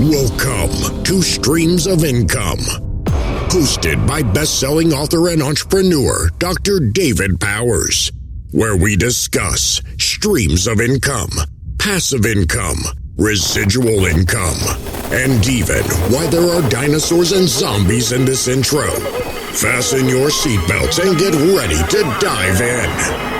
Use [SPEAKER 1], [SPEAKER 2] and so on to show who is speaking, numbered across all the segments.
[SPEAKER 1] Welcome to Streams of Income, hosted by best-selling author and entrepreneur Dr. David Powers, where we discuss streams of income, passive income, residual income, and even why there are dinosaurs and zombies in this intro. Fasten your seatbelts and get ready to dive in.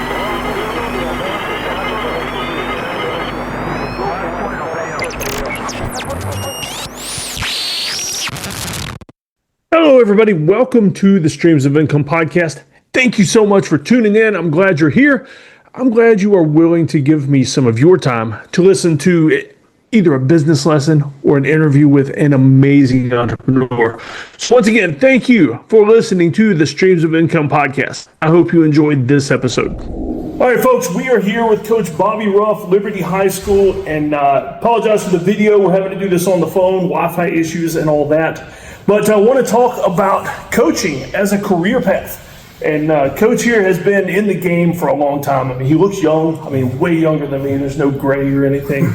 [SPEAKER 2] Hello, everybody. Welcome to the Streams of Income podcast. Thank you so much for tuning in. I'm glad you're here. I'm glad you are willing to give me some of your time to listen to either a business lesson or an interview with an amazing entrepreneur. So once again, thank you for listening to the Streams of Income podcast. I hope you enjoyed this episode. All right, folks, we are here with Coach Bobby Ruff, Liberty High School, and apologize for the video. We're having to do this on the phone, Wi-Fi issues and all that. But I want to talk about coaching as a career path. And Coach here has been in the game for a long time. I mean, he looks young. I mean, way younger than me. There's no gray or anything.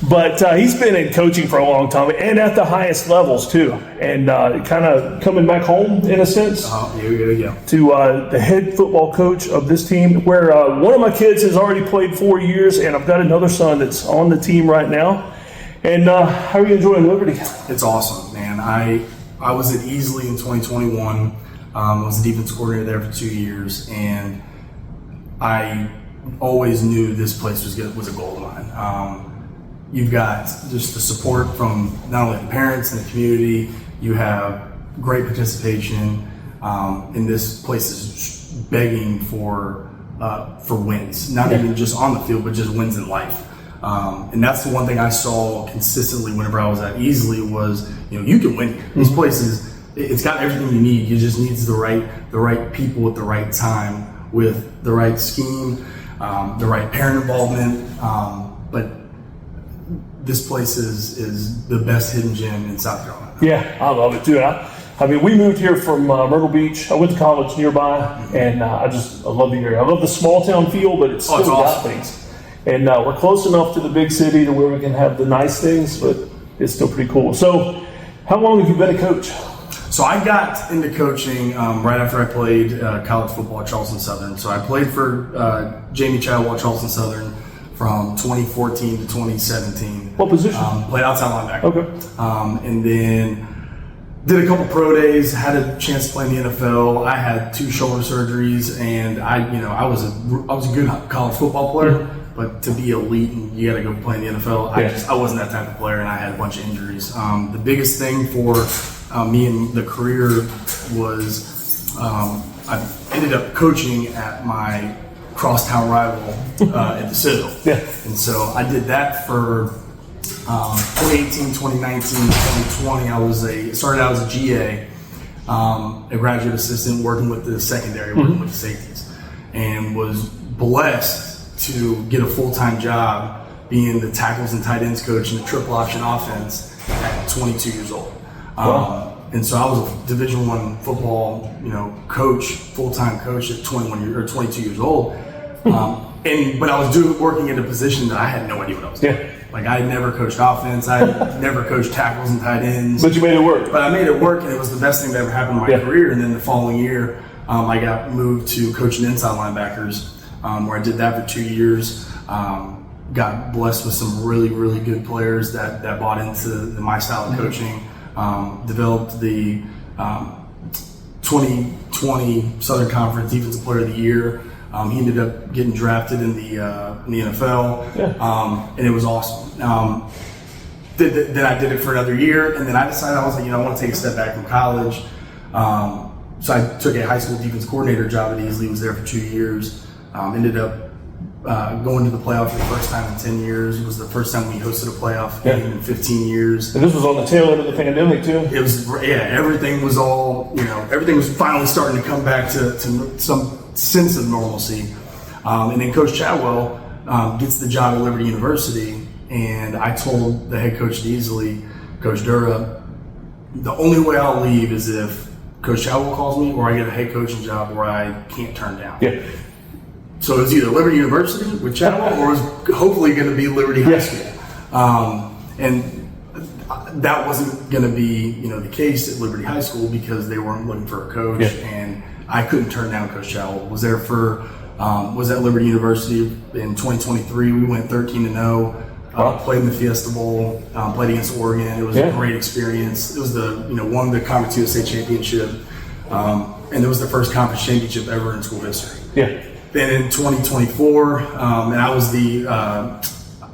[SPEAKER 2] But he's been in coaching for a long time and at the highest levels, too. And kind of coming back home, in a sense, to the head football coach of this team, where one of my kids has already played 4 years, and I've got another son that's on the team right now. And how are you enjoying Liberty?
[SPEAKER 3] It's awesome, man. I was at Easley in 2021. I was the defense coordinator there for 2 years, and I always knew this place was a gold mine. You've got just the support from not only the parents and the community. You have great participation, and this place is begging for wins. Not even just on the field, but just wins in life. And that's the one thing I saw consistently whenever I was at Easley was, you can win here. This place it's got everything you need. You just need the right people at the right time with the right scheme, the right parent involvement. But this place is the best hidden gem in South Carolina.
[SPEAKER 2] Yeah, I love it too. I mean, we moved here from Myrtle Beach. I went to college nearby, and I love the area. I love the small town feel, but it's still got things. And we're close enough to the big city to where we can have the nice things, but it's still pretty cool. So how long have you been a coach?
[SPEAKER 3] So I got into coaching right after I played college football at Charleston Southern. So I played for Jamie Chadwell at Charleston Southern from 2014 to 2017.
[SPEAKER 2] What position?
[SPEAKER 3] Played outside linebacker.
[SPEAKER 2] Okay.
[SPEAKER 3] And then did a couple pro days, had a chance to play in the NFL. I had 2 shoulder surgeries, and I was a good college football player. Mm-hmm. But to be elite and you got to go play in the NFL, I wasn't that type of player, and I had a bunch of injuries. The biggest thing for me in the career was I ended up coaching at my crosstown rival at the Citadel.
[SPEAKER 2] Yeah.
[SPEAKER 3] And so I did that for 2018, 2019, 2020. I started out as a GA, a graduate assistant working with the secondary, working with the safeties, and was blessed to get a full-time job being the tackles and tight ends coach in the triple option offense at 22 years old.
[SPEAKER 2] Wow.
[SPEAKER 3] And so I was a Division I football, coach, full-time coach at 22 years old. But I was working in a position that I had no idea what I was doing. Like, I had never coached offense. I had never coached tackles and tight ends.
[SPEAKER 2] But you made it work.
[SPEAKER 3] But I made it work, and it was the best thing that ever happened in my career. And then the following year, I got moved to coaching inside linebackers, where I did that for 2 years. Got blessed with some really, really good players that bought into my style of coaching. Developed the 2020 Southern Conference Defensive Player of the Year. He ended up getting drafted in the NFL, and it was awesome. Then I did it for another year, and then I decided I was like, I want to take a step back from college. So I took a high school defense coordinator job at Easley. Was there for 2 years. Ended up going to the playoff for the first time in 10 years. It was the first time we hosted a playoff game in 15 years.
[SPEAKER 2] And this was on the tail end of the pandemic too?
[SPEAKER 3] It was, everything was everything was finally starting to come back to some sense of normalcy. And then Coach Chadwell gets the job at Liberty University, and I told the head coach at Easley, Coach Dura, the only way I'll leave is if Coach Chadwell calls me or I get a head coaching job where I can't turn down.
[SPEAKER 2] Yeah.
[SPEAKER 3] So it was either Liberty University with Chadwell or it was hopefully going to be Liberty High School. And that wasn't going to be, the case at Liberty High School because they weren't looking for a coach, and I couldn't turn down Coach Chowell. Was at Liberty University in 2023. We went 13-0. Played in the Fiesta Bowl. Played against Oregon. It was a great experience. It was won the Conference USA championship, and it was the first conference championship ever in school history.
[SPEAKER 2] Yeah.
[SPEAKER 3] Then in 2024, and I was the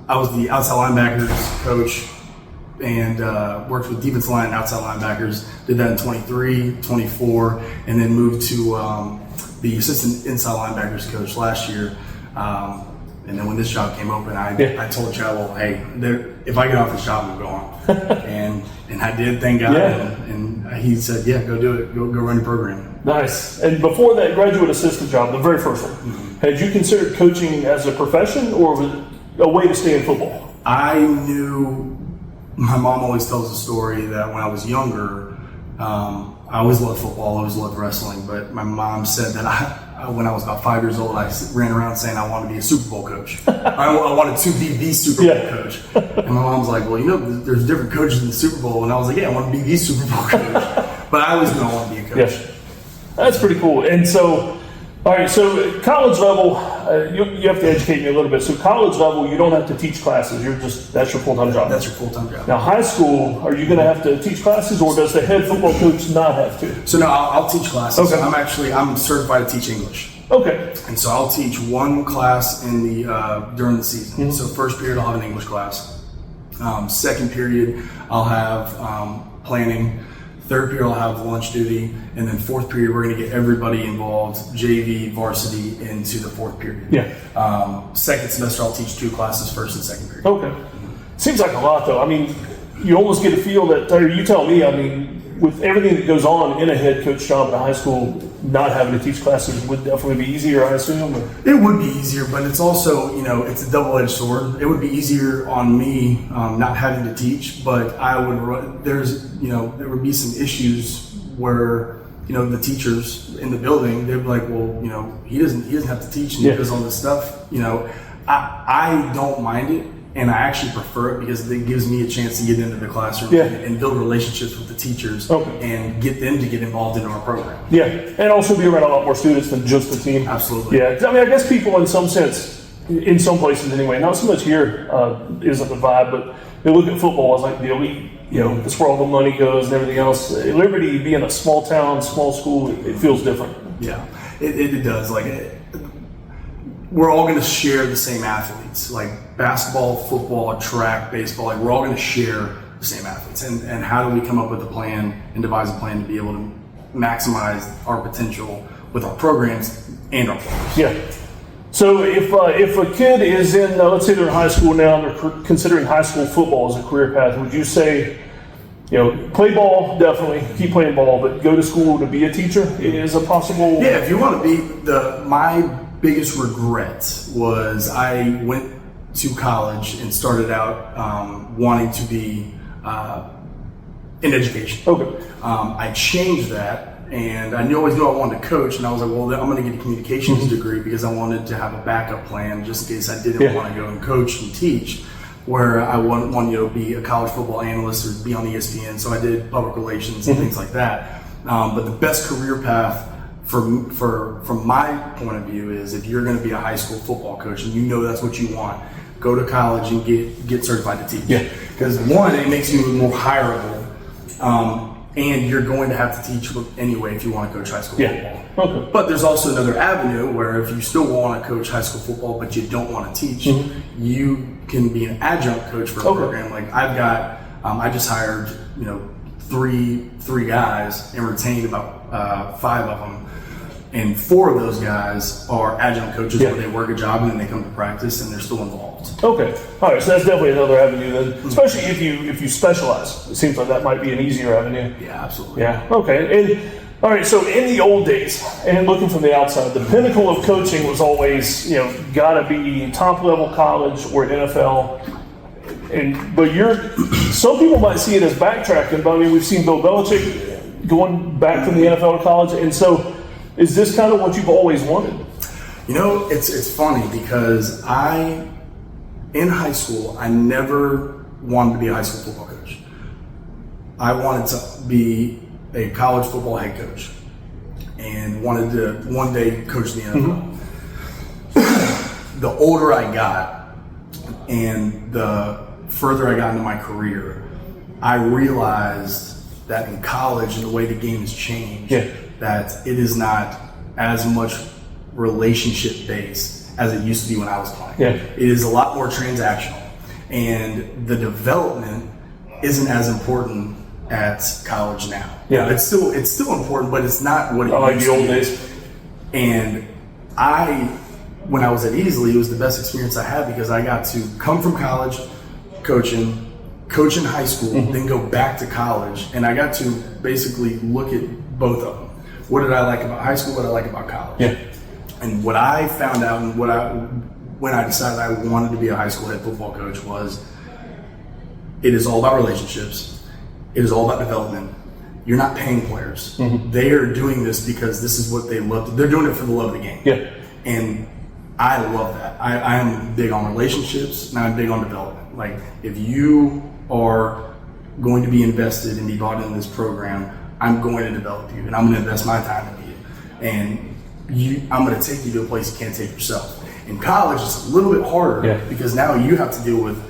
[SPEAKER 3] outside linebackers coach, and worked with defensive line and outside linebackers. Did that in 23, 24, and then moved to the assistant inside linebackers coach last year. And then when this job came open, I told Chowell, hey, if I get off this job, I'm going. and I did, thank God. And he said, yeah, go do it. Go run your program.
[SPEAKER 2] Nice. And before that graduate assistant job, the very first one, had you considered coaching as a profession, or was it a way to stay in football?
[SPEAKER 3] I knew, my mom always tells the story that when I was younger, I always loved football, always loved wrestling, but my mom said that when I was about 5 years old, I ran around saying I wanted to be a Super Bowl coach. I wanted to be the Super Bowl coach. And my mom's like, well, there's different coaches in the Super Bowl. And I was like, yeah, I want to be the Super Bowl coach. But I always knew I want to be a coach.
[SPEAKER 2] Yeah. That's pretty cool. And so, all right, so college level, you have to educate me a little bit. So college level, you don't have to teach classes. That's your full-time job.
[SPEAKER 3] That's your full-time job.
[SPEAKER 2] Now, high school, are you going to have to teach classes, or does the head football coach not have to?
[SPEAKER 3] So no, I'll teach classes.
[SPEAKER 2] Okay.
[SPEAKER 3] I'm certified to teach English.
[SPEAKER 2] Okay.
[SPEAKER 3] And so I'll teach one class during the season.
[SPEAKER 2] Mm-hmm.
[SPEAKER 3] So first period, I'll have an English class. Second period, I'll have planning. Third period, I'll have lunch duty. And then fourth period, we're going to get everybody involved, JV, varsity, into the fourth period.
[SPEAKER 2] Yeah.
[SPEAKER 3] Second semester, I'll teach 2 classes, first and second period.
[SPEAKER 2] Okay. Seems like a lot, though. I mean, you almost get a feel that, or you tell me, I mean, with everything that goes on in a head coach job at a high school, not having to teach classes would definitely be easier, I assume? Or?
[SPEAKER 3] It would be easier, but it's also, it's a double-edged sword. It would be easier on me not having to teach, but there would be some issues where, the teachers in the building, they'd be like, well, he doesn't have to teach, and he does all this stuff. I don't mind it. And I actually prefer it because it gives me a chance to get into the classroom and build relationships with the teachers and get them to get involved in our program.
[SPEAKER 2] Yeah, and also be around a lot more students than just the team.
[SPEAKER 3] Absolutely.
[SPEAKER 2] Yeah, I mean, I guess people in some sense, in some places anyway, not so much here isn't the vibe, but they look at football as like the elite, that's where all the money goes and everything else. At Liberty, being a small town, small school, it feels different.
[SPEAKER 3] Yeah, it does. We're all going to share the same athletes, like basketball, football, track, baseball. We're all going to share the same athletes. And how do we come up with a plan and devise a plan to be able to maximize our potential with our programs and our players?
[SPEAKER 2] Yeah. So if a kid is in, let's say they're in high school now, and they're considering high school football as a career path, would you say, play ball, definitely, keep playing ball, but go to school to be a teacher is a possible?
[SPEAKER 3] Yeah, if you want to be my biggest regret was I went to college and started out wanting to be in education.
[SPEAKER 2] Okay.
[SPEAKER 3] I changed that, and I always knew I wanted to coach, and I was like, well, I'm going to get a communications degree because I wanted to have a backup plan just in case I didn't want to go and coach and teach, where I wanted to be a college football analyst or be on ESPN. So I did public relations and things like that. But the best career path from my point of view is if you're going to be a high school football coach and that's what you want, go to college and get certified to teach.
[SPEAKER 2] Yeah.
[SPEAKER 3] Because one, it makes you more hireable, and you're going to have to teach anyway if you want to coach high school football.
[SPEAKER 2] Okay.
[SPEAKER 3] But there's also another avenue where if you still want to coach high school football but you don't want to teach, you can be an adjunct coach for a program. Like I've got, I just hired three guys and retained about 5 of them. And 4 of those guys are adjunct coaches where they work a job and then they come to practice and they're still involved.
[SPEAKER 2] Okay. All right. So that's definitely another avenue then, especially if you specialize. It seems like that might be an easier avenue.
[SPEAKER 3] Yeah, absolutely.
[SPEAKER 2] Yeah. Okay. And all right. So in the old days, and looking from the outside, the pinnacle of coaching was always, got to be top level college or NFL. But some people might see it as backtracking. But I mean, we've seen Bill Belichick going back from the NFL to college, and so. Is this kind of what you've always wanted?
[SPEAKER 3] It's funny because in high school, I never wanted to be a high school football coach. I wanted to be a college football head coach and wanted to one day coach the NFL. The older I got and the further I got into my career, I realized that in college and the way the game has changed, that it is not as much relationship based as it used to be when I was playing. It is a lot more transactional, and the development isn't as important at college now. It's still important, but it's not what it used to be. The old days. And when I was at Easley, it was the best experience I had because I got to come from college, coach in high school, then go back to college, and I got to basically look at both of them. What did I like about high school? What did I like about college? And what I found out, and when I decided I wanted to be a high school head football coach, was it is all about relationships. It is all about development. You're not paying players. They are doing this because this is what they love. They're doing it for the love of the game. And I love that. I am big on relationships, and I'm big on development. Like, if you are going to be invested and be bought into this program, I'm going to develop you, and I'm going to invest my time in you. And I'm going to take you to a place you can't take yourself. In college, it's a little bit harder because now you have to deal with,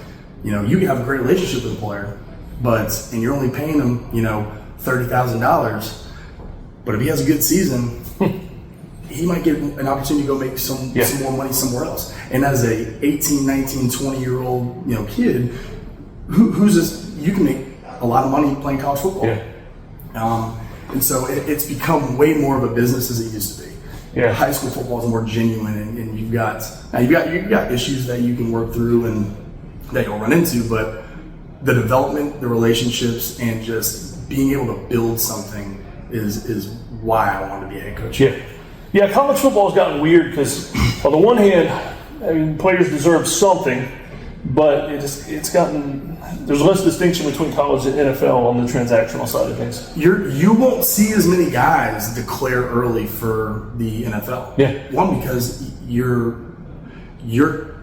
[SPEAKER 3] you can have a great relationship with a player, and you're only paying him, $30,000. But if he has a good season, he might get an opportunity to go make some more money somewhere else. And as a 18, 19, 20-year-old, kid, who's this? You can make a lot of money playing college football. And so it's become way more of a business as it used to be. High school football is more genuine, and you've got issues that you can work through and that you'll run into, but the development, the relationships, and just being able to build something is why I want to be a head coach.
[SPEAKER 2] College football has gotten weird because on the one hand, players deserve something, but it's gotten, there's less distinction between college and NFL on the transactional side of things.
[SPEAKER 3] You won't see as many guys declare early for the NFL. One, because you're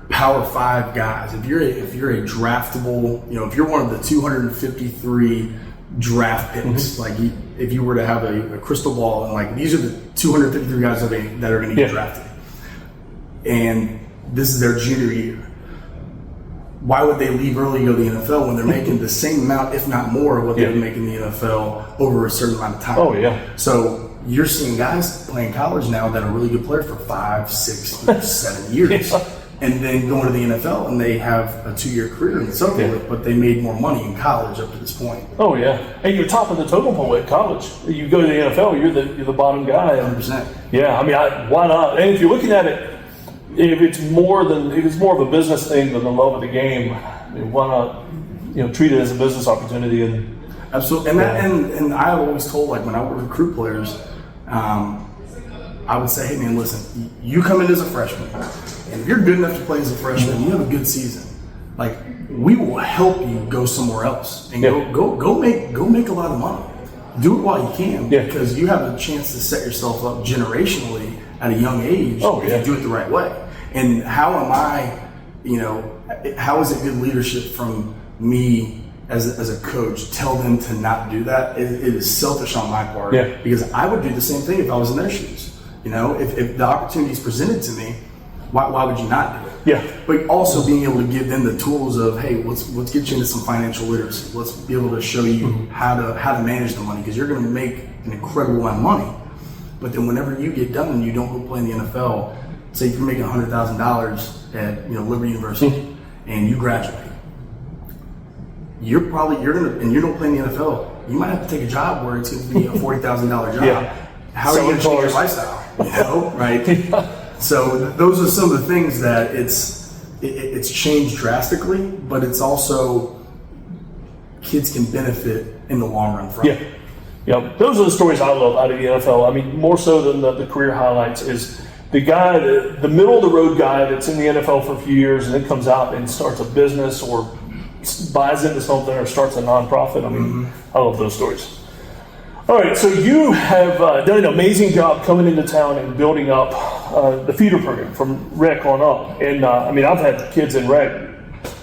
[SPEAKER 3] Power 5 guys. If you're a draftable, if you're one of the 253 draft picks, like if you were to have a crystal ball and like these are the 253 guys that are going to get drafted, and this is their junior year. Why would they leave early and go to the NFL when they're making the same amount, if not more, of what they would make in the NFL over a certain amount of time? So you're seeing guys playing college now that are really good players for 5, 6, 7 years. And then going to the NFL, and they have a 2-year career and so forth, but they made more money in college up to this point.
[SPEAKER 2] And you're top of the totem pole at college. You go to the NFL, you're the bottom guy.
[SPEAKER 3] 100%.
[SPEAKER 2] Why not? And if you're looking at it, if it's more of a business thing than the love of the game, why not? Treat it as a business opportunity. And
[SPEAKER 3] absolutely. And I've always told, like when I would recruit players, I would say, hey man, listen, you come in as a freshman, and if you're good enough to play as a freshman, you have a good season. Like, we will help you go somewhere else and go make a lot of money. Do it while you can, because you have a chance to set yourself up generationally at a young age if you do it the right way. And how am I, how is it good leadership from me as a coach, tell them to not do that? It is selfish on my part, because I would do the same thing if I was in their shoes. If the opportunity is presented to me, why would you not do it? But also being able to give them the tools of, hey, let's get you into some financial literacy. Let's be able to show you how to manage the money, because you're going to make an incredible amount of money. But then whenever you get done and you don't go play in the NFL, say you're making $100,000 at Liberty University and you graduate, you don't play in the NFL. You might have to take a job where it's going to be a $40,000 job. How are you going to change your lifestyle? Right? So those are some of the things that it's changed drastically, but it's also kids can benefit in the long run from it.
[SPEAKER 2] Those are the stories I love out of the NFL. I mean, more so than the career highlights is the guy, the middle of the road guy that's in the NFL for a few years and then comes out and starts a business or buys into something or starts a nonprofit. I mean, I love those stories. All right, so you have done an amazing job coming into town and building up the feeder program from rec on up. And I've had kids in rec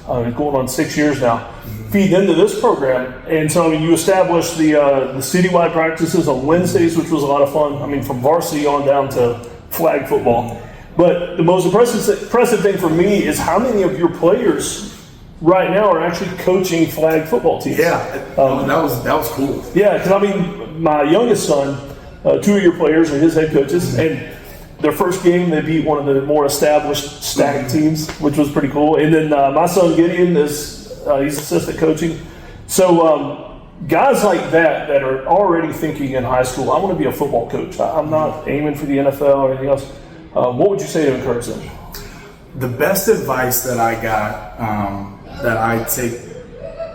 [SPEAKER 2] going on 6 years now. feed into this program. And so, I mean, you established the citywide practices on Wednesdays, which was a lot of fun. I mean, from varsity on down to flag football. But the most impressive thing for me is how many of your players right now are actually coaching flag football teams.
[SPEAKER 3] Yeah, that was cool.
[SPEAKER 2] Yeah, because I mean, my youngest son, 2 of your players are his head coaches, and their first game they beat one of the more established stack teams, which was pretty cool. And then my son Gideon is he's assistant coaching. So guys like that are already thinking in high school, I want to be a football coach. I'm not aiming for the NFL or anything else. What would you say to encourage them?
[SPEAKER 3] The best advice that I got that I take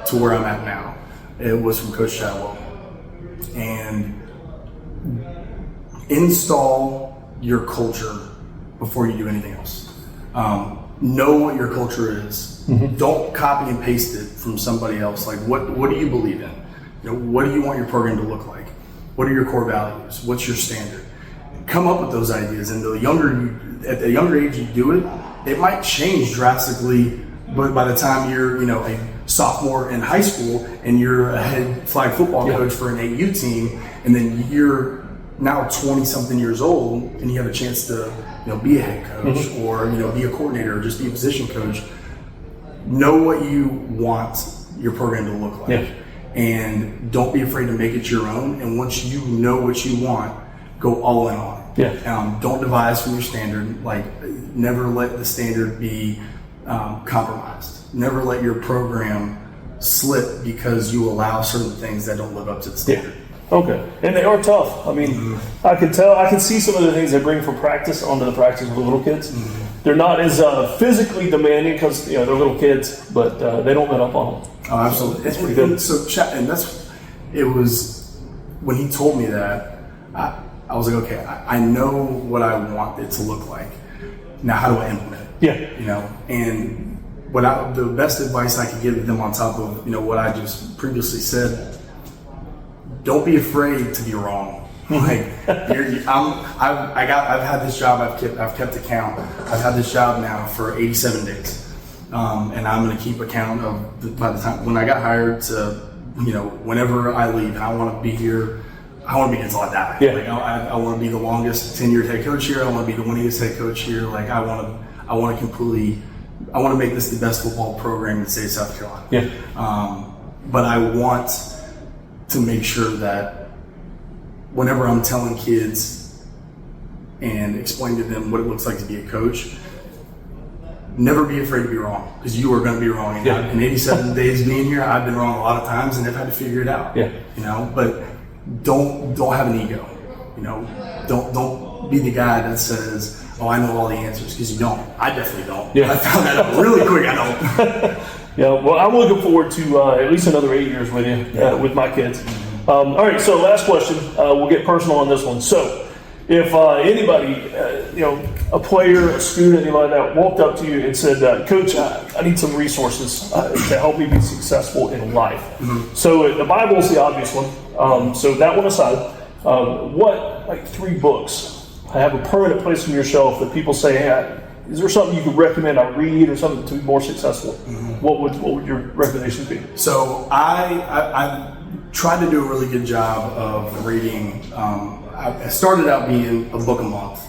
[SPEAKER 3] to where I'm at now, it was from Coach Ruff. And install your culture before you do anything else. Know what your culture is. Mm-hmm. Don't copy and paste it from somebody else. Like, what do you believe in? You know, what do you want your program to look like? What are your core values? What's your standard? Come up with those ideas, and at the younger age you do it, it might change drastically. But by the time you're, a sophomore in high school and you're a head flag football coach for an 8U team, and then you're now 20-something years old and you have a chance to, be a head coach or, be a coordinator or just be a position coach, know what you want your program to look like. Yeah. And don't be afraid to make it your own. And once you know what you want, go all in on it.
[SPEAKER 2] Yeah.
[SPEAKER 3] Don't devise from your standard. Like, never let the standard be compromised. Never let your program slip because you allow certain things that don't live up to the standard.
[SPEAKER 2] Yeah. Okay. And they are tough. I mean, I can see some of the things they bring from practice onto the practice with the little kids. Mm-hmm. They're not as physically demanding because they're little kids, but they don't let up on them.
[SPEAKER 3] Oh, absolutely. It's pretty good. It was when he told me that, I was like, okay, I know what I want it to look like. Now, how do I implement it?
[SPEAKER 2] Yeah.
[SPEAKER 3] And the best advice I could give them on top of, what I just previously said, don't be afraid to be wrong. Like, I've had this job. I've kept account. I've had this job now for 87 days, and I'm going to keep account of by the time when I got hired to, whenever I leave, and I want to be here. I want to be here until I die.
[SPEAKER 2] Yeah.
[SPEAKER 3] Like, I want to be the longest tenured head coach here. I want to be the winningest head coach here. Like, I want to make this the best football program in the state of South Carolina.
[SPEAKER 2] Yeah.
[SPEAKER 3] But I want to make sure that whenever I'm telling kids and explaining to them what it looks like to be a coach, never be afraid to be wrong, because you are going to be wrong. And in 87 days being here, I've been wrong a lot of times and I've had to figure it out.
[SPEAKER 2] Yeah.
[SPEAKER 3] But don't have an ego. Don't be the guy that says, "Oh, I know all the answers," because you don't. I definitely don't.
[SPEAKER 2] Yeah.
[SPEAKER 3] I found that out really quick. I don't.
[SPEAKER 2] Yeah, well, I'm looking forward to at least another 8 years with you, with my kids. All right, so last question. We'll get personal on this one. So, if anybody, a player, a student, anybody like that, walked up to you and said, "Coach, I need some resources to help me be successful in life." Mm-hmm. So, the Bible is the obvious one. So, that one aside, what 3 books have a permanent place on your shelf that people say, "Hey, is there something you could recommend I read or something to be more successful?" Mm-hmm. What would your recommendations be?
[SPEAKER 3] So I tried to do a really good job of reading. I started out being a book a month.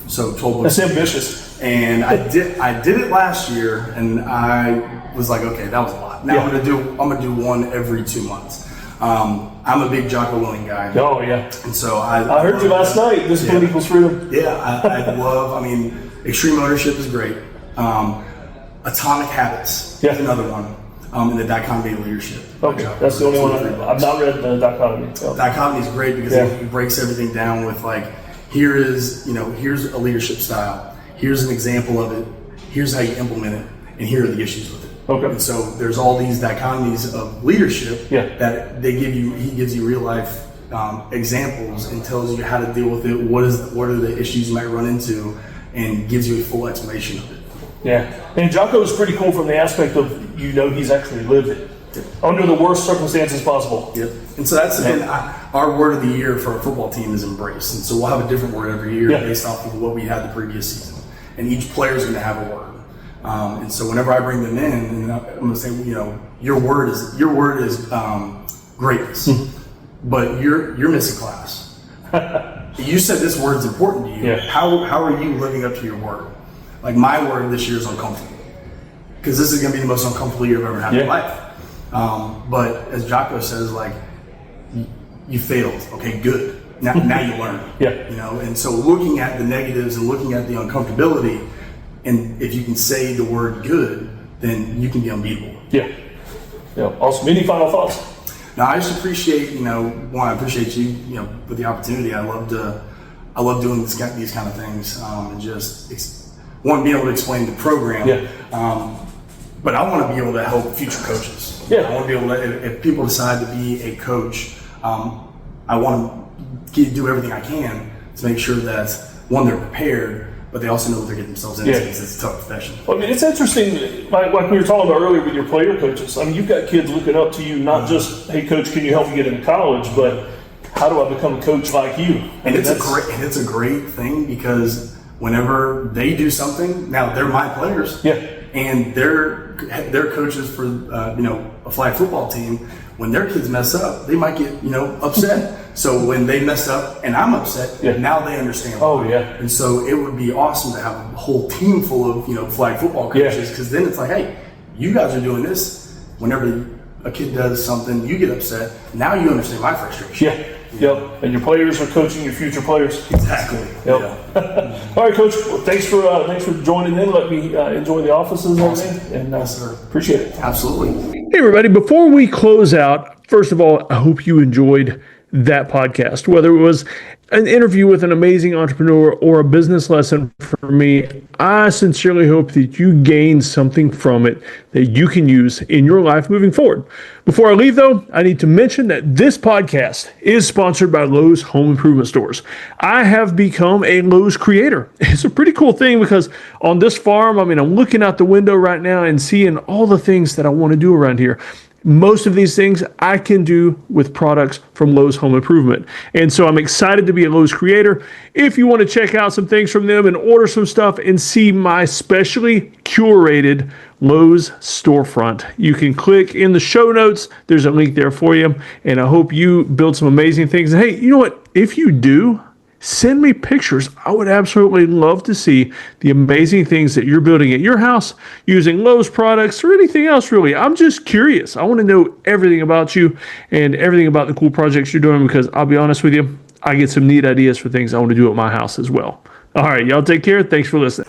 [SPEAKER 3] So 12 books.
[SPEAKER 2] That's ambitious.
[SPEAKER 3] And I did it last year, and I was like, okay, that was a lot. Now I'm gonna do one every 2 months. I'm a big Jocko Willink guy.
[SPEAKER 2] Oh yeah.
[SPEAKER 3] And so I
[SPEAKER 2] heard you last night. Discipline equals freedom.
[SPEAKER 3] Yeah, I love. Extreme ownership is great. Atomic Habits is another one. And the Dichotomy of Leadership.
[SPEAKER 2] Okay, that's the only one I've not read. The Dichotomy. So.
[SPEAKER 3] Dichotomy is great because it breaks everything down with here's a leadership style. Here's an example of it. Here's how you implement it, and here are the issues with it.
[SPEAKER 2] Okay.
[SPEAKER 3] And so there's all these dichotomies of leadership that they give you. He gives you real life examples and tells you how to deal with it. What are the issues you might run into, and gives you a full explanation of it.
[SPEAKER 2] Yeah, and Jocko is pretty cool from the aspect of he's actually lived it under the worst circumstances possible.
[SPEAKER 3] Yep. And so that's again our word of the year for our football team is embrace. And so we'll have a different word every year based off of what we had the previous season. And each player is going to have a word. And so whenever I bring them in, and I'm going to say, your word is greatness, but you're missing class. You said this word's important to you.
[SPEAKER 2] Yeah.
[SPEAKER 3] How are you living up to your word? Like, my word this year is uncomfortable, because this is going to be the most uncomfortable year I've ever had in my life. But as Jocko says, like, you failed. Okay, good. Now you learn.
[SPEAKER 2] Yeah.
[SPEAKER 3] You know, and so looking at the negatives and looking at the uncomfortability, and if you can say the word good, then you can be unbeatable.
[SPEAKER 2] Yeah. Yeah. Awesome. Any final thoughts?
[SPEAKER 3] Now, I just appreciate, I appreciate you, for the opportunity. I love doing these kind of things, and just want to be able to explain the program.
[SPEAKER 2] Yeah.
[SPEAKER 3] But I want to be able to help future coaches.
[SPEAKER 2] Yeah.
[SPEAKER 3] I want to be able to, if people decide to be a coach, I want to do everything I can to make sure that, one, they're prepared, but they also know what they're getting themselves into, because it's a tough profession.
[SPEAKER 2] Well, I mean, it's interesting, like we were talking about earlier with your player coaches. I mean, you've got kids looking up to you, not just, hey, coach, can you help me get into college, but how do I become a coach like you?
[SPEAKER 3] And it's a great thing, because whenever they do something, now they're my players, and they're coaches for a flag football team. When their kids mess up, they might get upset. So when they mess up and I'm upset, now they understand.
[SPEAKER 2] Oh, yeah.
[SPEAKER 3] And so it would be awesome to have a whole team full of flag football coaches, because then it's like, hey, you guys are doing this. Whenever a kid does something, you get upset. Now you understand my frustration.
[SPEAKER 2] Yeah. Yep. And your players are coaching your future players.
[SPEAKER 3] Exactly.
[SPEAKER 2] Yep. Yeah. All right, Coach. Well, thanks for joining in. Let me enjoy the offices and everything. And
[SPEAKER 3] yes, sir.
[SPEAKER 2] Appreciate it.
[SPEAKER 3] Absolutely.
[SPEAKER 2] Hey, everybody. Before we close out, first of all, I hope you enjoyed that podcast, whether it was an interview with an amazing entrepreneur or a business lesson for me. I sincerely hope that you gained something from it that you can use in your life moving forward. Before I leave, though, I need to mention that this podcast is sponsored by Lowe's Home Improvement Stores. I have become a Lowe's creator. It's a pretty cool thing, because on this farm, I'm looking out the window right now and seeing all the things that I want to do around here. Most of these things I can do with products from Lowe's Home Improvement. And so I'm excited to be a Lowe's creator. If you want to check out some things from them and order some stuff and see my specially curated Lowe's storefront, you can click in the show notes. There's a link there for you. And I hope you build some amazing things. And hey, you know what? If you do, send me pictures. I would absolutely love to see the amazing things that you're building at your house using Lowe's products or anything else, really. I'm just curious. I want to know everything about you and everything about the cool projects you're doing, because I'll be honest with you, I get some neat ideas for things I want to do at my house as well. All right, y'all take care. Thanks for listening.